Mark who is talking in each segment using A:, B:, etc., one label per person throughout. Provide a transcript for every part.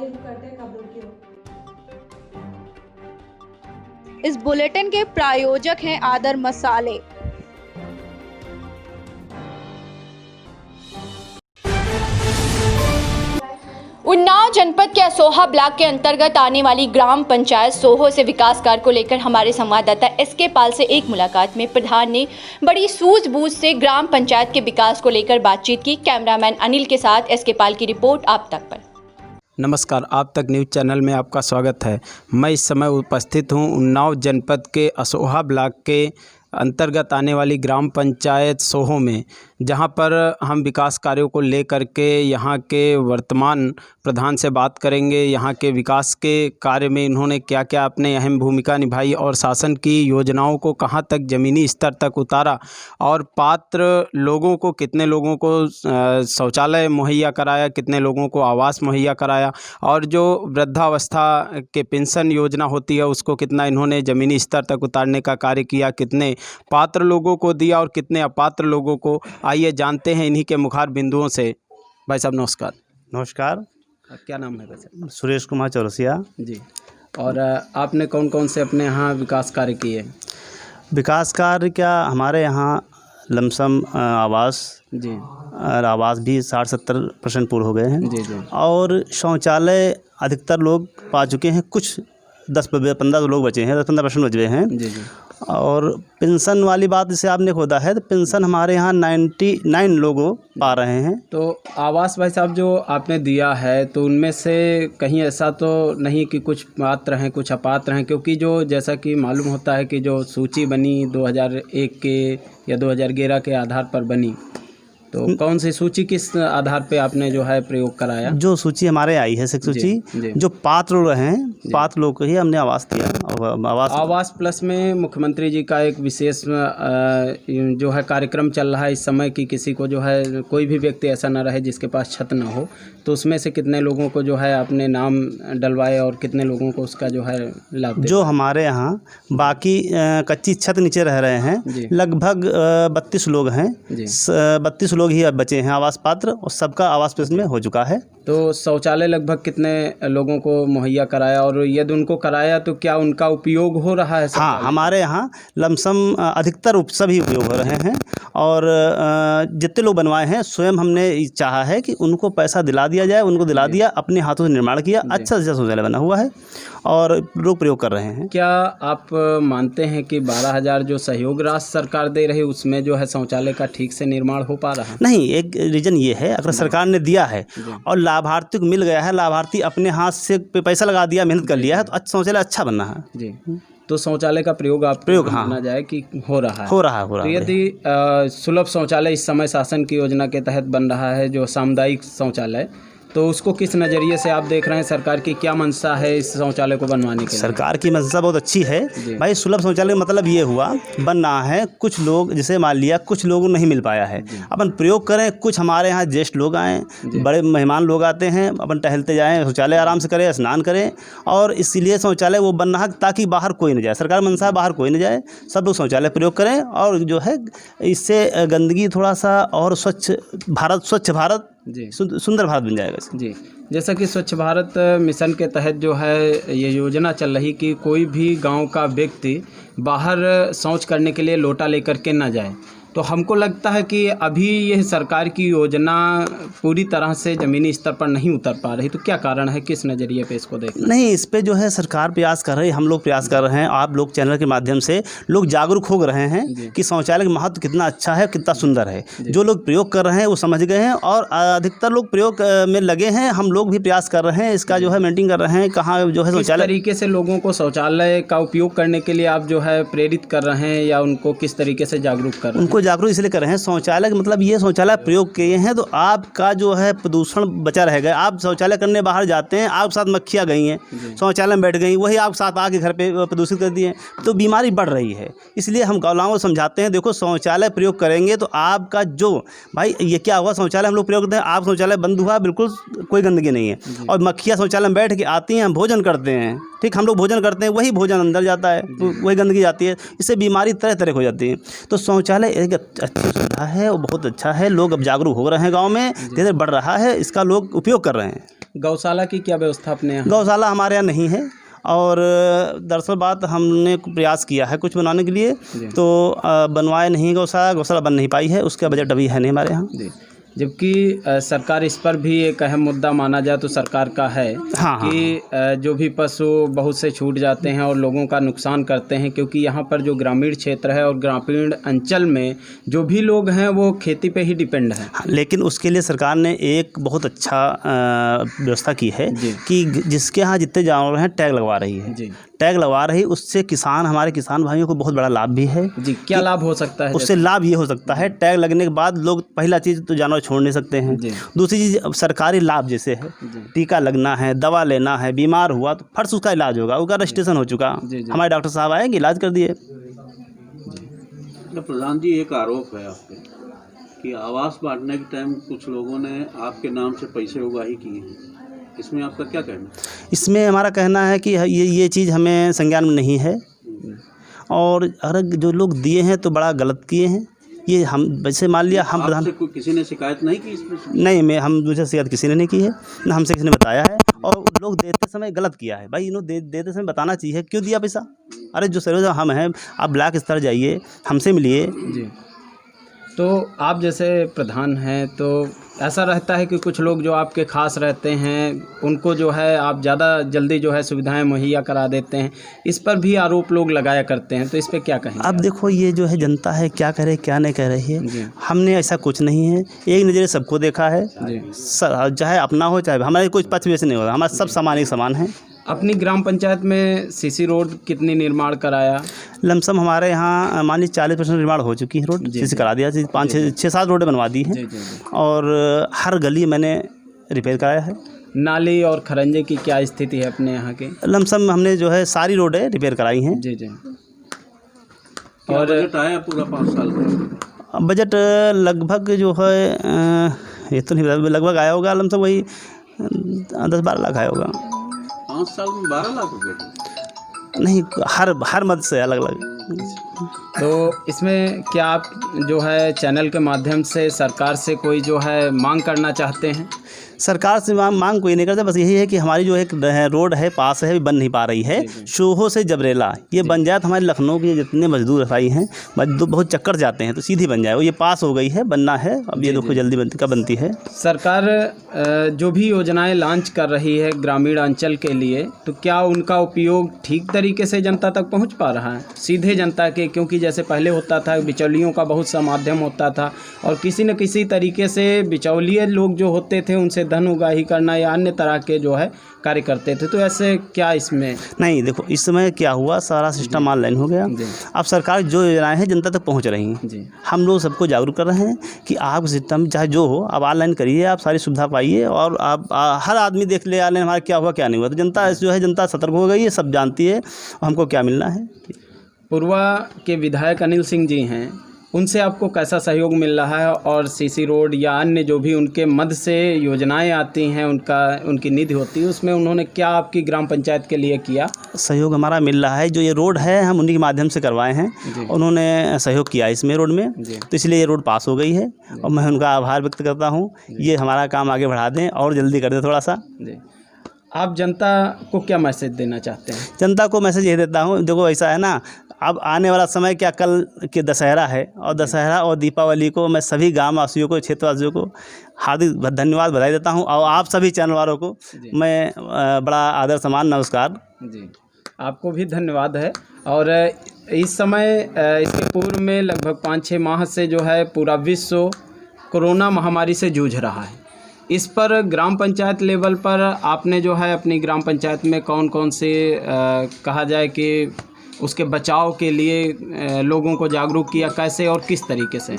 A: Facebook करते हैं खबरों की ओर।
B: इस बुलेटिन के प्रायोजक हैं आदर मसाले। उन्नाव जनपद के असोहा ब्लॉक के अंतर्गत आने वाली ग्राम पंचायत सोहो से विकास कार्य को लेकर हमारे संवाददाता एसके पाल से एक मुलाकात में प्रधान ने बड़ी सूझबूझ से ग्राम पंचायत के विकास को लेकर बातचीत की। कैमरामैन अनिल के साथ एसके पाल की रिपोर्ट आप तक पर।
C: नमस्कार, आप तक न्यूज़ चैनल में आपका स्वागत है। मैं इस समय उपस्थित हूं उन्नाव जनपद के असोहा ब्लॉक के अंतर्गत आने वाली ग्राम पंचायत सोहो में, जहां पर हम विकास कार्यों को लेकर के यहां के वर्तमान प्रधान से बात करेंगे। यहां के विकास के कार्य में इन्होंने क्या क्या अपने अहम भूमिका निभाई और शासन की योजनाओं को कहां तक ज़मीनी स्तर तक उतारा और पात्र लोगों को, कितने लोगों को शौचालय मुहैया कराया, कितने लोगों को आवास मुहैया कराया और जो वृद्धावस्था के पेंशन योजना होती है उसको कितना इन्होंने ज़मीनी स्तर तक उतारने का कार्य किया, कितने पात्र लोगों को दिया और कितने अपात्र लोगों को। आइए जानते हैं इन्हीं के मुखार बिंदुओं से। भाई साहब नमस्कार।
D: नमस्कार।
C: क्या नाम है वैसे?
D: सुरेश कुमार चौरसिया
C: जी। और आपने कौन कौन से अपने यहाँ विकास कार्य किए?
D: विकास कार्य क्या, हमारे यहाँ लमसम आवास
C: जी
D: और आवास भी 60-70% पूरे हो गए हैं।
C: जी जी।
D: और शौचालय अधिकतर लोग पा चुके हैं, कुछ 10-15 लोग बचे हैं, 10-15% बचे हैं।
C: जी जी।
D: और पेंशन वाली बात जैसे आपने खोदा है तो पेंशन हमारे यहाँ 99 लोगों पा रहे हैं।
C: तो आवास भाई साहब जो आपने दिया है तो उनमें से कहीं ऐसा तो नहीं कि कुछ पात्र हैं कुछ अपात्र हैं? क्योंकि जो जैसा कि मालूम होता है कि जो सूची बनी 2001 के या 2011 के आधार पर बनी, तो कौन सी सूची किस आधार पे आपने जो है प्रयोग कराया?
D: जो सूची हमारे आई है सूची, जो पात्र लोग हैं, पात्र लोग को ही हमने आवास दिया। और
C: आवास प्लस में मुख्यमंत्री जी का एक विशेष जो है कार्यक्रम चल रहा है इस समय कि किसी को जो है कोई भी व्यक्ति ऐसा ना रहे जिसके पास छत ना हो, तो उसमें से कितने लोगों को जो है आपने नाम डलवाए और कितने लोगों को उसका जो है लाभ? जो
D: हमारे यहाँ बाकी कच्ची छत नीचे रह रहे हैं लगभग 32 लोग हैं। 32 लोग ही अब बचे हैं आवास पात्र और सबका आवास प्लस में हो चुका है।
C: तो शौचालय लगभग कितने लोगों को मुहैया कराया और यदि उनको कराया तो क्या उनका उपयोग हो रहा है?
D: हाँ, हमारे यहाँ लमसम अधिकतर सभी उपयोग हो रहे हैं। और जितने लोग बनवाए हैं स्वयं हमने चाहा है कि उनको पैसा दिला दिया जाए, उनको दिला दिया, अपने हाथों से निर्माण किया, अच्छा से अच्छा शौचालय बना हुआ है और लोग प्रयोग कर रहे हैं।
C: क्या आप मानते हैं कि 12,000 जो सहयोग राशि सरकार दे रही है उसमें जो है शौचालय का ठीक से निर्माण हो पा रहा है?
D: नहीं, एक रीज़न ये है, अगर सरकार ने दिया है और लाभार्थी को मिल गया है, लाभार्थी अपने हाथ से पैसा लगा दिया, मेहनत कर लिया है, तो शौचालय अच्छा बनना है।
C: जी, तो शौचालय का प्रयोग
D: हाँ
C: माना जाए कि हो रहा है।
D: तो
C: यदि सुलभ शौचालय इस समय शासन की योजना के तहत बन रहा है जो सामुदायिक शौचालय, तो उसको किस नज़रिए से आप देख रहे हैं? सरकार की क्या मंशा है इस शौचालय को बनवाने के लिए?
D: सरकार की मंशा बहुत अच्छी है भाई। सुलभ शौचालय का मतलब ये हुआ बन रहा है, कुछ लोग जैसे मान लिया कुछ लोगों नहीं मिल पाया है, अपन प्रयोग करें। कुछ हमारे यहाँ ज्येष्ठ लोग आएँ, बड़े मेहमान लोग आते हैं, अपन टहलते जाएँ, शौचालय आराम से करें, स्नान करें, और इसीलिए शौचालय वो बन रहा है ताकि बाहर कोई न जाए। सरकार मंशा बाहर कोई न जाए, सब लोग शौचालय प्रयोग करें और जो है इससे गंदगी थोड़ा सा और स्वच्छ भारत
C: जी
D: सुंदर भारत बन जाएगा।
C: जी, जैसा कि स्वच्छ भारत मिशन के तहत जो है ये योजना चल रही कि कोई भी गांव का व्यक्ति बाहर शौच करने के लिए लोटा लेकर के ना जाए, तो हमको लगता है कि अभी यह सरकार की योजना पूरी तरह से ज़मीनी स्तर पर नहीं उतर पा रही। तो क्या कारण है, किस नज़रिए पे इसको देखना?
D: नहीं, इस पे जो है सरकार प्रयास कर रही है, हम लोग प्रयास कर रहे हैं, आप लोग चैनल के माध्यम से लोग जागरूक हो रहे हैं कि शौचालय का महत्व कितना अच्छा है, कितना सुंदर है। जो लोग प्रयोग कर रहे हैं वो समझ गए हैं और अधिकतर लोग प्रयोग में लगे हैं। हम लोग भी प्रयास कर रहे हैं, इसका जो है मेंटेन कर रहे हैं, कहाँ जो है
C: शौचालय तरीके से लोगों को शौचालय का उपयोग करने के लिए आप जो है प्रेरित कर रहे हैं या उनको किस तरीके से जागरूक कर रहे हैं?
D: उनको जागरूक इसलिए कर रहे हैं, शौचालय का मतलब ये शौचालय प्रयोग किए हैं तो आपका जो है प्रदूषण बचा रहेगा। आप शौचालय करने बाहर जाते हैं, आपके साथ मक्खियाँ गई हैं, शौचालय में बैठ गई, वही आपके साथ आके घर पे प्रदूषित कर दिए, तो बीमारी बढ़ रही है। इसलिए हम गाँव को समझाते हैं, देखो शौचालय प्रयोग करेंगे तो आपका जो भाई ये क्या हुआ, शौचालय हम लोग प्रयोग करते हैं, आप शौचालय बंद हुआ, बिल्कुल कोई गंदगी नहीं है, और मक्खियाँ शौचालय में बैठ के आती हैं, हम भोजन करते हैं, ठीक, हम लोग भोजन करते हैं, वही भोजन अंदर जाता है तो वही गंदगी जाती है, इससे बीमारी तरह तरह हो जाती है। तो शौचालय एक अच्छी सुविधा है और बहुत अच्छा है, लोग अब जागरूक हो रहे हैं, गांव में धीरे धीरे बढ़ रहा है, इसका लोग उपयोग कर रहे हैं।
C: गौशाला की क्या व्यवस्था अपने यहाँ?
D: गौशाला हमारे यहाँ नहीं है, और दरअसल बात हमने प्रयास किया है कुछ बनाने के लिए, तो बनवाए नहीं गौशाला बन नहीं पाई है, उसका बजट अभी है नहीं हमारे यहाँ।
C: जी, जबकि सरकार इस पर भी एक अहम मुद्दा माना जाए तो सरकार का है कि जो भी पशु बहुत से छूट जाते हैं और लोगों का नुकसान करते हैं, क्योंकि यहाँ पर जो ग्रामीण क्षेत्र है और ग्रामीण अंचल में जो भी लोग हैं वो खेती पे ही डिपेंड है।
D: लेकिन उसके लिए सरकार ने एक बहुत अच्छा व्यवस्था की है कि जिसके यहाँ जितने जानवर हैं टैग लगवा रही है
C: जी,
D: टैग लगवा रही, उससे हमारे किसान भाइयों को बहुत बड़ा लाभ भी है
C: जी। क्या लाभ हो सकता है?
D: उससे लाभ ये हो सकता है, टैग लगने के बाद लोग पहला चीज़ तो जानवर छोड़ नहीं सकते हैं, दूसरी चीज़ सरकारी लाभ जैसे है, टीका लगना है, दवा लेना है, बीमार हुआ तो फर्स्ट उसका इलाज होगा, उसका रजिस्ट्रेशन हो चुका, हमारे डॉक्टर साहब आएंगे इलाज कर दिए।
A: प्रधान जी, एक आरोप है आप पे कि आवास बांटने के टाइम कुछ लोगों ने आपके नाम से पैसे उगाही किए हैं, इसमें आपका क्या कहना?
D: इसमें हमारा कहना है कि ये चीज़ हमें संज्ञान में नहीं है, और अगर जो लोग दिए हैं तो बड़ा गलत किए हैं। ये हम वैसे मान लिया हम प्रधान,
A: किसी ने शिकायत नहीं की इसमें?
D: नहीं, हम मुझे शिकायत किसी ने नहीं की है, ना हमसे किसी ने बताया है, और लोग देते समय गलत किया है। भाई इन्होंने देते समय बताना चाहिए क्यों दिया पैसा। अरे जो सर हम हैं, आप ब्लॉक स्तर जाइए, हमसे मिलिए।
C: जी, तो आप जैसे प्रधान हैं तो ऐसा रहता है कि कुछ लोग जो आपके खास रहते हैं उनको जो है आप ज़्यादा जल्दी जो है सुविधाएं मुहैया करा देते हैं, इस पर भी आरोप लोग लगाया करते हैं, तो इस पर क्या कहें?
D: अब देखो, ये जो है जनता है, क्या करे क्या नहीं कह रही है, हमने ऐसा कुछ नहीं है, एक नज़रिए सबको देखा है, चाहे अपना हो चाहे हमारे कुछ पक्ष वैसे नहीं होगा, हमारा सब समान ही समान है।
C: अपनी ग्राम पंचायत में सीसी रोड कितनी निर्माण कराया?
D: लमसम हमारे यहाँ मान लीजिए 40% निर्माण हो चुकी है, रोड सीसी करा दिया, 5-6-7 रोडें बनवा दी हैं, और हर गली मैंने रिपेयर कराया है।
C: नाली और खरंजे की क्या स्थिति है अपने यहाँ की?
D: लमसम हमने जो है सारी रोडें रिपेयर कराई हैं।
C: जी जी।
A: और बजट आया पूरा 5 साल का?
D: बजट लगभग जो है ये तो नहीं, लगभग आया होगा लमसम वही 10-12 लाख आया होगा।
A: 5 साल में 12 लाख रुपये?
D: नहीं, हर मद से अलग अलग।
C: तो इसमें क्या आप जो है चैनल के माध्यम से सरकार से कोई जो है मांग करना चाहते हैं?
D: सरकार से मांग कोई नहीं करता, बस यही है कि हमारी जो एक रोड है पास है, बन नहीं पा रही है, सोहो से जबरेला ये बन जाए तो हमारे लखनऊ के जितने मजदूर भाई हैं, मजदूर बहुत चक्कर जाते हैं, तो सीधी बन जाए, वो ये पास हो गई है, बनना है, अब ये देखो जल्दी बनती है।
C: सरकार जो भी योजनाएं लॉन्च कर रही है ग्रामीण अंचल के लिए, तो क्या उनका उपयोग ठीक तरीके से जनता तक पहुंच पा रहा है, सीधे जनता के? क्योंकि जैसे पहले होता था बिचौलियों का बहुत सा माध्यम होता था, और किसी न किसी तरीके से बिचौलिए लोग जो होते थे उनसे धन उगाही करना या अन्य तरह के जो है कार्य करते थे, तो ऐसे क्या इसमें?
D: नहीं, देखो इस समय क्या हुआ, सारा सिस्टम ऑनलाइन हो गया, अब सरकार जो योजनाएं हैं जनता तक पहुंच रही हैं, हम लोग सबको जागरूक कर रहे हैं कि आप सिस्टम चाहे जो हो आप ऑनलाइन करिए, आप सारी सुविधा पाइए, और आप हर आदमी देख ले ऑनलाइन हमारा क्या हुआ क्या नहीं हुआ, तो जनता जो है जनता सतर्क हो गई है, सब जानती है हमको क्या मिलना है।
C: पूर्वा के विधायक अनिल सिंह जी हैं, उनसे आपको कैसा सहयोग मिल रहा है, और सीसी रोड या अन्य जो भी उनके मद से योजनाएं आती हैं उनकी निधि होती है, उसमें उन्होंने क्या आपकी ग्राम पंचायत के लिए किया? सहयोग
D: हमारा मिल रहा है, जो ये रोड है हम उन्हीं के माध्यम से करवाए हैं, उन्होंने सहयोग किया इसमें रोड में, तो इसलिए ये रोड पास हो गई है, और मैं उनका आभार व्यक्त करता हूँ। ये हमारा काम आगे बढ़ा दें और जल्दी कर दें थोड़ा सा।
C: आप जनता को क्या मैसेज देना चाहते हैं?
D: जनता को मैसेज ये देता हूँ, देखो ऐसा है ना, अब आने वाला समय क्या, कल के दशहरा है, और दशहरा और दीपावली को मैं सभी गाँव वासियों को, क्षेत्रवासियों को हार्दिक धन्यवाद बधाई देता हूँ, और आप सभी चैनल वालों को मैं बड़ा आदर सम्मान नमस्कार।
C: जी, आपको भी धन्यवाद है। और इस समय इसके पूर्व में लगभग 5-6 माह से जो है पूरा विश्व कोरोना महामारी से जूझ रहा है, इस पर ग्राम पंचायत लेवल पर आपने जो है अपनी ग्राम पंचायत में कौन कौन से कहा जाए कि उसके बचाव के लिए लोगों को जागरूक किया, कैसे और किस तरीके से?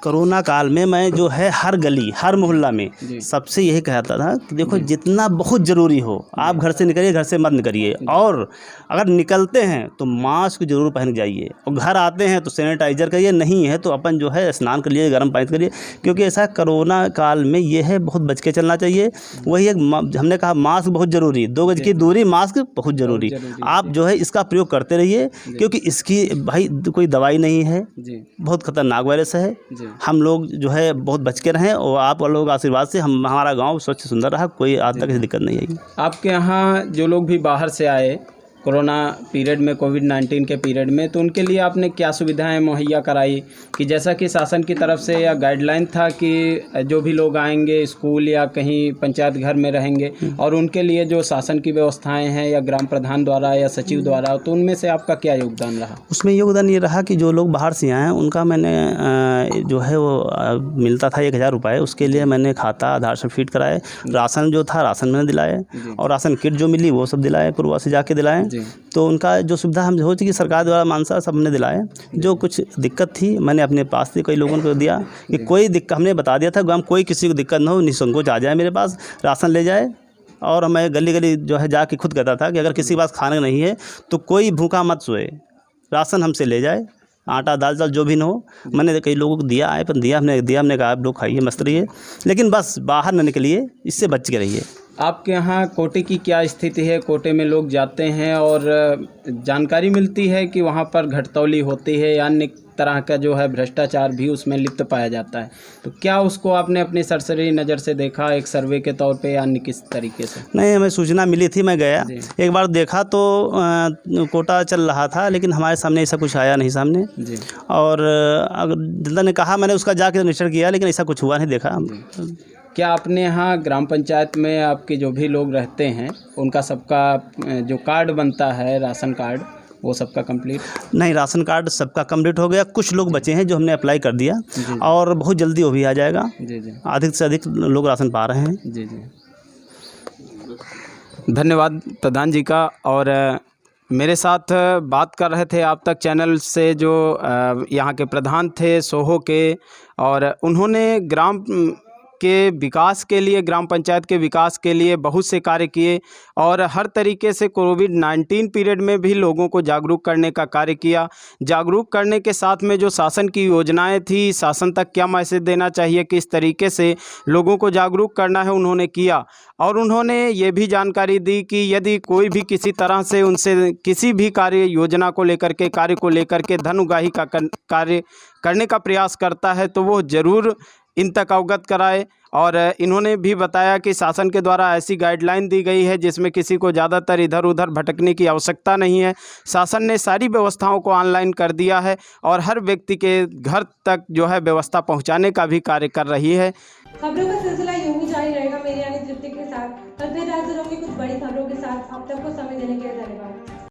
D: कोरोना काल में मैं जो है हर गली हर मोहल्ला में सबसे यही कहता था कि देखो जितना बहुत ज़रूरी हो आप घर से निकलिए, घर से मत निकलिए, और अगर निकलते हैं तो मास्क जरूर पहन जाइए, और घर आते हैं तो सैनिटाइजर करिए, नहीं है तो अपन जो है स्नान कर लिए, गर्म पानी करिए, क्योंकि ऐसा कोरोना काल में ये है बहुत बच के चलना चाहिए। वही एक हमने कहा मास्क बहुत ज़रूरी, 2 गज की दूरी, मास्क बहुत ज़रूरी, आप जो है इसका प्रयोग करते रहिए, क्योंकि इसकी भाई कोई दवाई नहीं है
C: जी
D: बहुत खतरनाक वायरस है।
C: जी
D: हम लोग जो है बहुत बच के रहें और आप लोगों के आशीर्वाद से हमारा गांव स्वच्छ सुंदर रहा, कोई आज तक ऐसी दिक्कत नहीं आई।
C: आपके यहाँ जो लोग भी बाहर से आए कोरोना पीरियड में, कोविड-19 के पीरियड में, तो उनके लिए आपने क्या सुविधाएं मुहैया कराई कि जैसा कि शासन की तरफ से या गाइडलाइन था कि जो भी लोग आएंगे स्कूल या कहीं पंचायत घर में रहेंगे और उनके लिए जो शासन की व्यवस्थाएं हैं या ग्राम प्रधान द्वारा या सचिव द्वारा, तो उनमें से आपका क्या योगदान रहा?
D: उसमें योगदान ये रहा कि जो लोग बाहर से आए हैं उनका मैंने जो है वो मिलता था 1000 रुपये, उसके लिए मैंने खाता आधार से फीड कराए। राशन जो था राशन मैंने दिलाए और राशन किट जो मिली वो सब दिलाए, पूर्वा से जाके दिलाए। तो उनका जो सुविधा हम हो कि सरकार द्वारा मानसा सब हमने दिलाए। जो कुछ दिक्कत थी मैंने अपने पास से कई लोगों को दिया कि कोई दिक्कत, हमने बता दिया था गाँव कोई किसी को दिक्कत ना हो, निसंकोच आ जाए मेरे पास, राशन ले जाए। और मैं गली गली जो है जाके खुद कहता था कि अगर किसी के पास खाना नहीं है तो कोई भूखा मत सोए, राशन हमसे ले जाए, आटा दाल चाल जो भी ना हो। मैंने कई लोगों को दिया है, पर हमने कहा आप लोग खाइए मस्त रहिए, लेकिन बस बाहर न निकलिए, इससे बच के रहिए।
C: आपके यहाँ कोटे की क्या स्थिति है? कोटे में लोग जाते हैं और जानकारी मिलती है कि वहाँ पर घटतौली होती है या अन्य तरह का जो है भ्रष्टाचार भी उसमें लिप्त पाया जाता है, तो क्या उसको आपने अपनी सरसरी नज़र से देखा एक सर्वे के तौर पे या अन्य किस तरीके से?
D: नहीं, हमें सूचना मिली थी, मैं गया एक बार देखा तो कोटा चल रहा था, लेकिन हमारे सामने ऐसा कुछ आया नहीं सामने
C: जी।
D: और अगर जनता ने कहा, मैंने उसका जाके निरीक्षण किया, लेकिन ऐसा कुछ हुआ नहीं देखा।
C: क्या आपने यहाँ ग्राम पंचायत में आपके जो भी लोग रहते हैं उनका सबका जो कार्ड बनता है राशन कार्ड, वो सबका कंप्लीट?
D: नहीं, राशन कार्ड सबका कंप्लीट हो गया। कुछ लोग बचे हैं जो हमने अप्लाई कर दिया और बहुत जल्दी वो भी आ जाएगा।
C: जी जी,
D: अधिक से अधिक लोग राशन पा रहे हैं।
C: जी जी। धन्यवाद प्रधान जी का। और मेरे साथ बात कर रहे थे आप तक चैनल से जो यहाँ के प्रधान थे सोहो के, और उन्होंने ग्राम के विकास के लिए, ग्राम पंचायत के विकास के लिए बहुत से कार्य किए और हर तरीके से कोविड-19 पीरियड में भी लोगों को जागरूक करने का कार्य किया। जागरूक करने के साथ में जो शासन की योजनाएं थी, शासन तक क्या मैसेज देना चाहिए, किस तरीके से लोगों को जागरूक करना है, उन्होंने किया। और उन्होंने ये भी जानकारी दी कि यदि कोई भी किसी तरह से उनसे किसी भी कार्य योजना को लेकर के, कार्य को लेकर के धन उगाही का कार्य करने का प्रयास करता है तो वो ज़रूर इन तक अवगत कराए। और इन्होंने भी बताया कि शासन के द्वारा ऐसी गाइडलाइन दी गई है जिसमें किसी को ज़्यादातर इधर उधर भटकने की आवश्यकता नहीं है। शासन ने सारी व्यवस्थाओं को ऑनलाइन कर दिया है और हर व्यक्ति के घर तक जो है व्यवस्था पहुंचाने का भी कार्य कर रही है।
E: खबरों का सिलसिला यूं ही जारी रहेगा मेरी यानी तृप्ति के साथ। कल फिर हाजिर होंगे कुछ बड़ी खबरों के साथ। आप तक को समय देने के लिए धन्यवाद।